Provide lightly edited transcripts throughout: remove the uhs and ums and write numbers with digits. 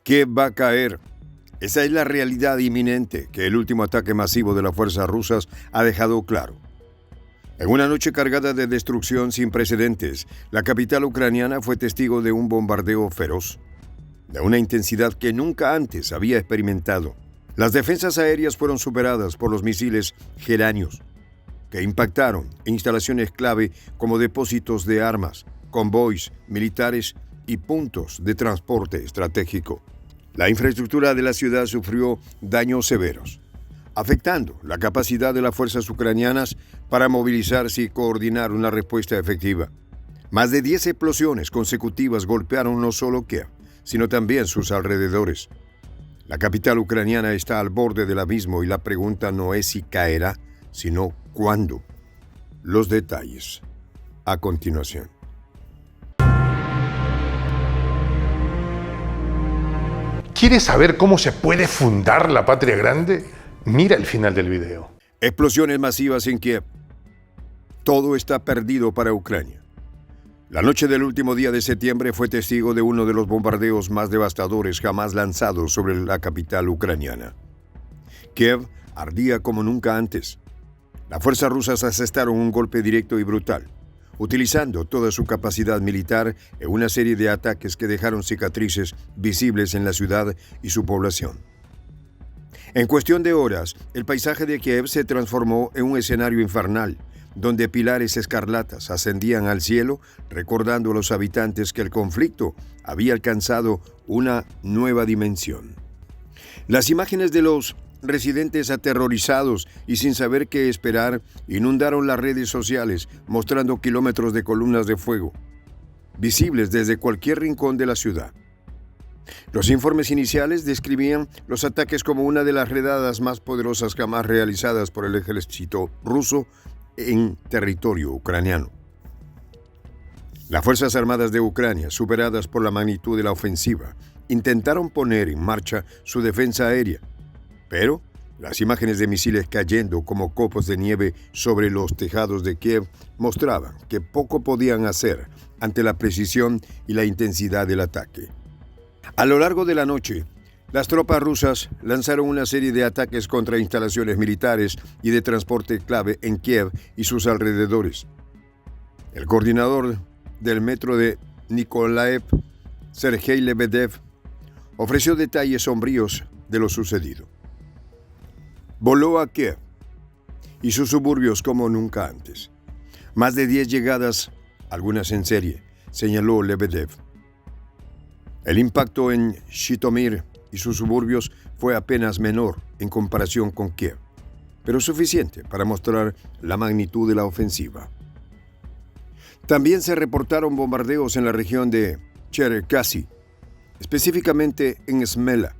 Kiev va a caer. Esa es la realidad inminente que el último ataque masivo de las fuerzas rusas ha dejado claro. En una noche cargada de destrucción sin precedentes, la capital ucraniana fue testigo de un bombardeo feroz, de una intensidad que nunca antes había experimentado. Las defensas aéreas fueron superadas por los misiles Geranios, que impactaron instalaciones clave como depósitos de armas, convoys militares y puntos de transporte estratégico. La infraestructura de la ciudad sufrió daños severos, afectando la capacidad de las fuerzas ucranianas para movilizarse y coordinar una respuesta efectiva. Más de 10 explosiones consecutivas golpearon no solo Kiev, sino también sus alrededores. La capital ucraniana está al borde del abismo y la pregunta no es si caerá, sino cuándo. Los detalles a continuación. ¿Quieres saber cómo se puede fundar la patria grande? Mira el final del video. Explosiones masivas en Kiev. Todo está perdido para Ucrania. La noche del último día de septiembre fue testigo de uno de los bombardeos más devastadores jamás lanzados sobre la capital ucraniana. Kiev ardía como nunca antes. Las fuerzas rusas asestaron un golpe directo y brutal, utilizando toda su capacidad militar en una serie de ataques que dejaron cicatrices visibles en la ciudad y su población. En cuestión de horas, el paisaje de Kiev se transformó en un escenario infernal, donde pilares escarlatas ascendían al cielo, recordando a los habitantes que el conflicto había alcanzado una nueva dimensión. Las imágenes de los residentes aterrorizados y sin saber qué esperar inundaron las redes sociales, mostrando kilómetros de columnas de fuego, visibles desde cualquier rincón de la ciudad. Los informes iniciales describían los ataques como una de las redadas más poderosas jamás realizadas por el ejército ruso en territorio ucraniano. Las Fuerzas Armadas de Ucrania, superadas por la magnitud de la ofensiva, intentaron poner en marcha su defensa aérea, pero las imágenes de misiles cayendo como copos de nieve sobre los tejados de Kiev mostraban que poco podían hacer ante la precisión y la intensidad del ataque. A lo largo de la noche, las tropas rusas lanzaron una serie de ataques contra instalaciones militares y de transporte clave en Kiev y sus alrededores. El coordinador del metro de Nikolaev, Sergei Lebedev, ofreció detalles sombríos de lo sucedido. Voló a Kiev y sus suburbios como nunca antes. Más de 10 llegadas, algunas en serie, señaló Lebedev. El impacto en Zhytomyr y sus suburbios fue apenas menor en comparación con Kiev, pero suficiente para mostrar la magnitud de la ofensiva. También se reportaron bombardeos en la región de Cherkasy, específicamente en Smela,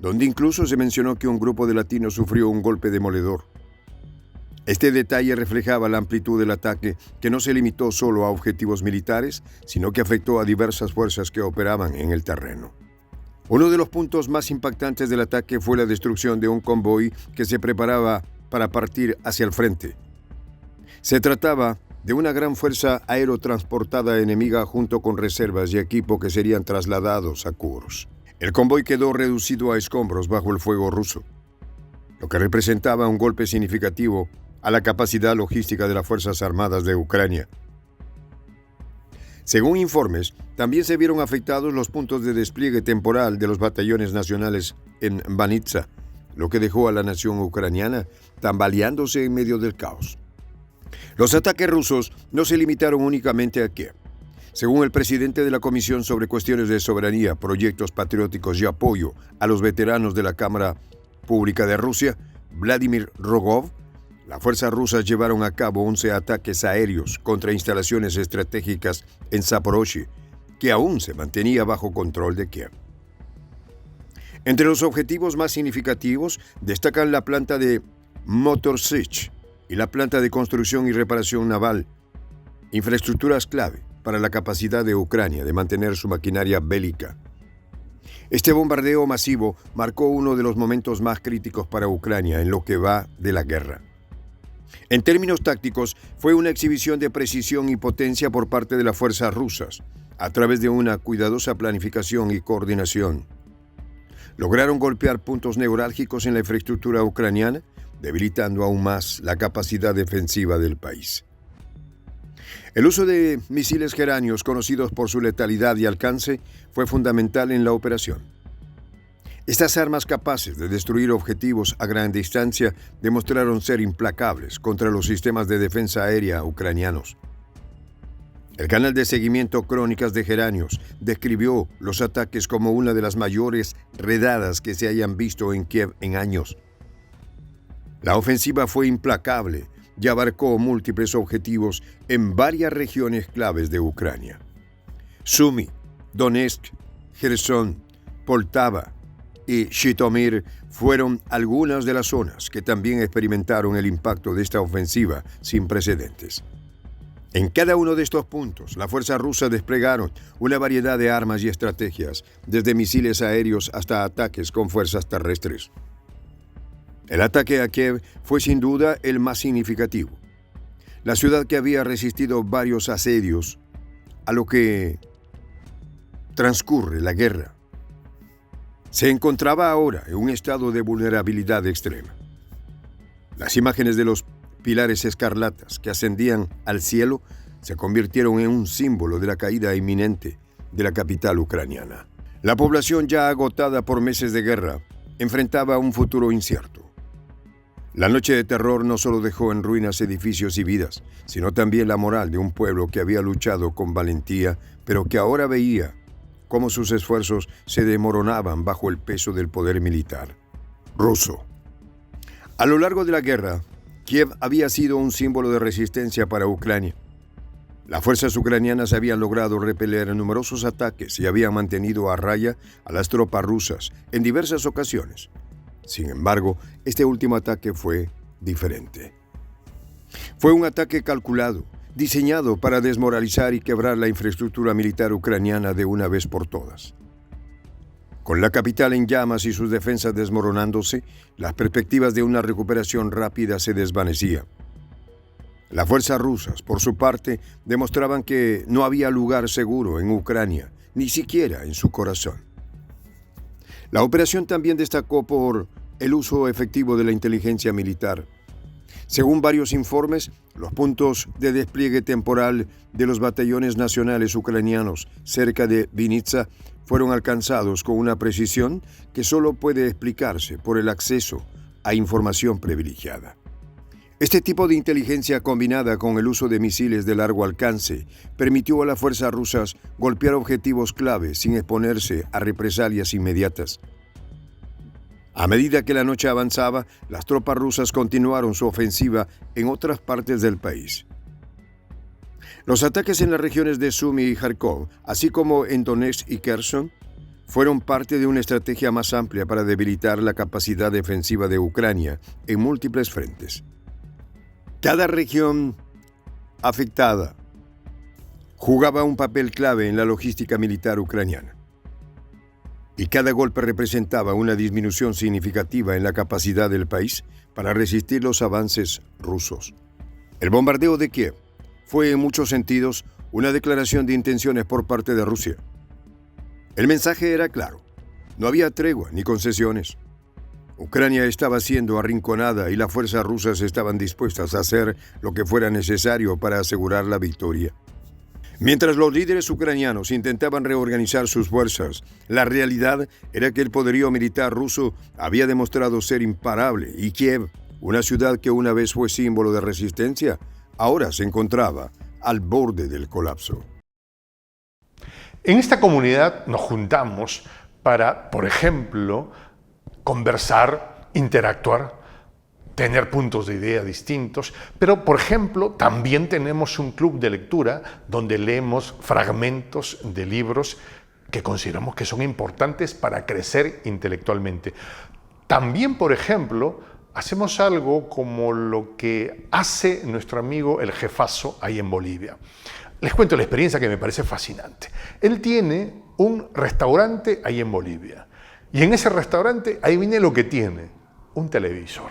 donde incluso se mencionó que un grupo de latinos sufrió un golpe demoledor. Este detalle reflejaba la amplitud del ataque, que no se limitó solo a objetivos militares, sino que afectó a diversas fuerzas que operaban en el terreno. Uno de los puntos más impactantes del ataque fue la destrucción de un convoy que se preparaba para partir hacia el frente. Se trataba de una gran fuerza aerotransportada enemiga junto con reservas y equipo que serían trasladados a Kursk. El convoy quedó reducido a escombros bajo el fuego ruso, lo que representaba un golpe significativo a la capacidad logística de las Fuerzas Armadas de Ucrania. Según informes, también se vieron afectados los puntos de despliegue temporal de los batallones nacionales en Banitsa, lo que dejó a la nación ucraniana tambaleándose en medio del caos. Los ataques rusos no se limitaron únicamente a Kiev. Según el presidente de la Comisión sobre Cuestiones de Soberanía, Proyectos Patrióticos y Apoyo a los Veteranos de la Cámara Pública de Rusia, Vladimir Rogov, las fuerzas rusas llevaron a cabo 11 ataques aéreos contra instalaciones estratégicas en Zaporozhye, que aún se mantenía bajo control de Kiev. Entre los objetivos más significativos destacan la planta de Motor Sich y la planta de construcción y reparación naval, infraestructuras clave para la capacidad de Ucrania de mantener su maquinaria bélica. Este bombardeo masivo marcó uno de los momentos más críticos para Ucrania en lo que va de la guerra. En términos tácticos, fue una exhibición de precisión y potencia por parte de las fuerzas rusas, a través de una cuidadosa planificación y coordinación. Lograron golpear puntos neurálgicos en la infraestructura ucraniana, debilitando aún más la capacidad defensiva del país. El uso de misiles geranios, conocidos por su letalidad y alcance, fue fundamental en la operación. Estas armas capaces de destruir objetivos a gran distancia demostraron ser implacables contra los sistemas de defensa aérea ucranianos. El canal de seguimiento Crónicas de Geranios describió los ataques como una de las mayores redadas que se hayan visto en Kiev en años. La ofensiva fue implacable y abarcó múltiples objetivos en varias regiones claves de Ucrania. Sumy, Donetsk, Gerson, Poltava y Zhytomyr fueron algunas de las zonas que también experimentaron el impacto de esta ofensiva sin precedentes. En cada uno de estos puntos, las fuerzas rusas desplegaron una variedad de armas y estrategias, desde misiles aéreos hasta ataques con fuerzas terrestres. El ataque a Kiev fue sin duda el más significativo. La ciudad, que había resistido varios asedios a lo que transcurre la guerra, se encontraba ahora en un estado de vulnerabilidad extrema. Las imágenes de los pilares escarlatas que ascendían al cielo se convirtieron en un símbolo de la caída inminente de la capital ucraniana. La población, ya agotada por meses de guerra, enfrentaba un futuro incierto. La noche de terror no solo dejó en ruinas edificios y vidas, sino también la moral de un pueblo que había luchado con valentía, pero que ahora veía cómo sus esfuerzos se desmoronaban bajo el peso del poder militar ruso. A lo largo de la guerra, Kiev había sido un símbolo de resistencia para Ucrania. Las fuerzas ucranianas habían logrado repeler numerosos ataques y habían mantenido a raya a las tropas rusas en diversas ocasiones. Sin embargo, este último ataque fue diferente. Fue un ataque calculado, diseñado para desmoralizar y quebrar la infraestructura militar ucraniana de una vez por todas. Con la capital en llamas y sus defensas desmoronándose, las perspectivas de una recuperación rápida se desvanecían. Las fuerzas rusas, por su parte, demostraban que no había lugar seguro en Ucrania, ni siquiera en su corazón. La operación también destacó por el uso efectivo de la inteligencia militar. Según varios informes, los puntos de despliegue temporal de los batallones nacionales ucranianos cerca de Vinnytsia fueron alcanzados con una precisión que solo puede explicarse por el acceso a información privilegiada. Este tipo de inteligencia, combinada con el uso de misiles de largo alcance, permitió a las fuerzas rusas golpear objetivos clave sin exponerse a represalias inmediatas. A medida que la noche avanzaba, las tropas rusas continuaron su ofensiva en otras partes del país. Los ataques en las regiones de Sumy y Kharkov, así como en Donetsk y Kherson, fueron parte de una estrategia más amplia para debilitar la capacidad defensiva de Ucrania en múltiples frentes. Cada región afectada jugaba un papel clave en la logística militar ucraniana, y cada golpe representaba una disminución significativa en la capacidad del país para resistir los avances rusos. El bombardeo de Kiev fue en muchos sentidos una declaración de intenciones por parte de Rusia. El mensaje era claro: no había tregua ni concesiones. Ucrania estaba siendo arrinconada y las fuerzas rusas estaban dispuestas a hacer lo que fuera necesario para asegurar la victoria. Mientras los líderes ucranianos intentaban reorganizar sus fuerzas, la realidad era que el poderío militar ruso había demostrado ser imparable y Kiev, una ciudad que una vez fue símbolo de resistencia, ahora se encontraba al borde del colapso. En esta comunidad nos juntamos para, por ejemplo, conversar, interactuar, tener puntos de idea distintos, pero, por ejemplo, también tenemos un club de lectura donde leemos fragmentos de libros que consideramos que son importantes para crecer intelectualmente. También, por ejemplo, hacemos algo como lo que hace nuestro amigo el jefazo ahí en Bolivia. Les cuento la experiencia que me parece fascinante. Él tiene un restaurante ahí en Bolivia. Y en ese restaurante, ahí viene lo que tiene: un televisor.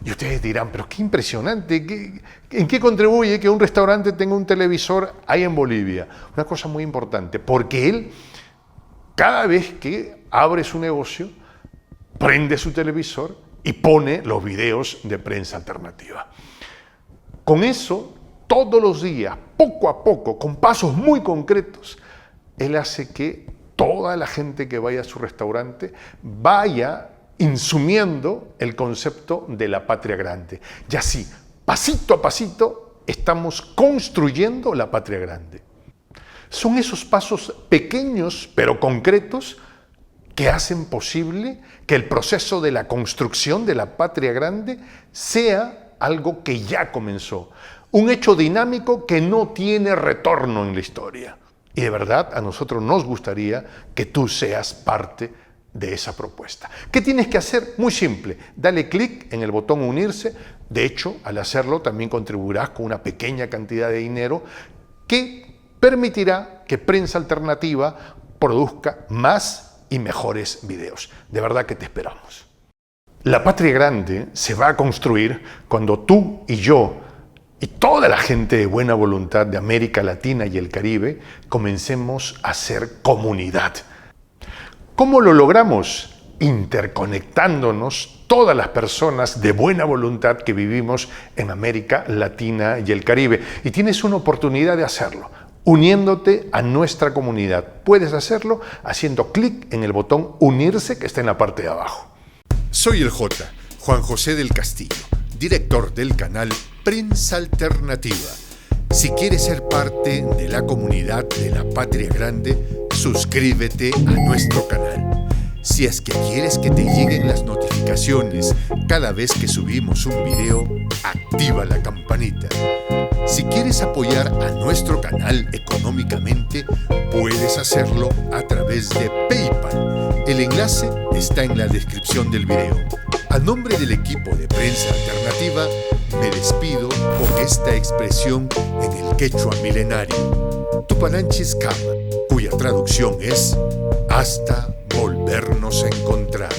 Y ustedes dirán, pero qué impresionante, ¿en qué contribuye que un restaurante tenga un televisor ahí en Bolivia? Una cosa muy importante, porque él, cada vez que abre su negocio, prende su televisor y pone los videos de Prensa Alternativa. Con eso, todos los días, poco a poco, con pasos muy concretos, él hace que toda la gente que vaya a su restaurante vaya insumiendo el concepto de la patria grande. Y así, pasito a pasito, estamos construyendo la patria grande. Son esos pasos pequeños pero concretos que hacen posible que el proceso de la construcción de la patria grande sea algo que ya comenzó. Un hecho dinámico que no tiene retorno en la historia. Y de verdad, a nosotros nos gustaría que tú seas parte de esa propuesta. ¿Qué tienes que hacer? Muy simple. Dale clic en el botón unirse. De hecho, al hacerlo también contribuirás con una pequeña cantidad de dinero que permitirá que Prensa Alternativa produzca más y mejores videos. De verdad que te esperamos. La patria grande se va a construir cuando tú y yo y toda la gente de buena voluntad de América Latina y el Caribe comencemos a ser comunidad. ¿Cómo lo logramos? Interconectándonos todas las personas de buena voluntad que vivimos en América Latina y el Caribe. Y tienes una oportunidad de hacerlo, uniéndote a nuestra comunidad. Puedes hacerlo haciendo clic en el botón unirse que está en la parte de abajo. Soy el J, Juan José del Castillo, director del canal Prensa Alternativa. Si quieres ser parte de la comunidad de la Patria Grande, suscríbete a nuestro canal. Si es que quieres que te lleguen las notificaciones cada vez que subimos un video, activa la campanita. Si quieres apoyar a nuestro canal económicamente, puedes hacerlo a través de PayPal. El enlace está en la descripción del video. A nombre del equipo de Prensa Alternativa, me despido con esta expresión en el quechua milenario, Tupananchis Kama, cuya traducción es hasta volvernos a encontrar.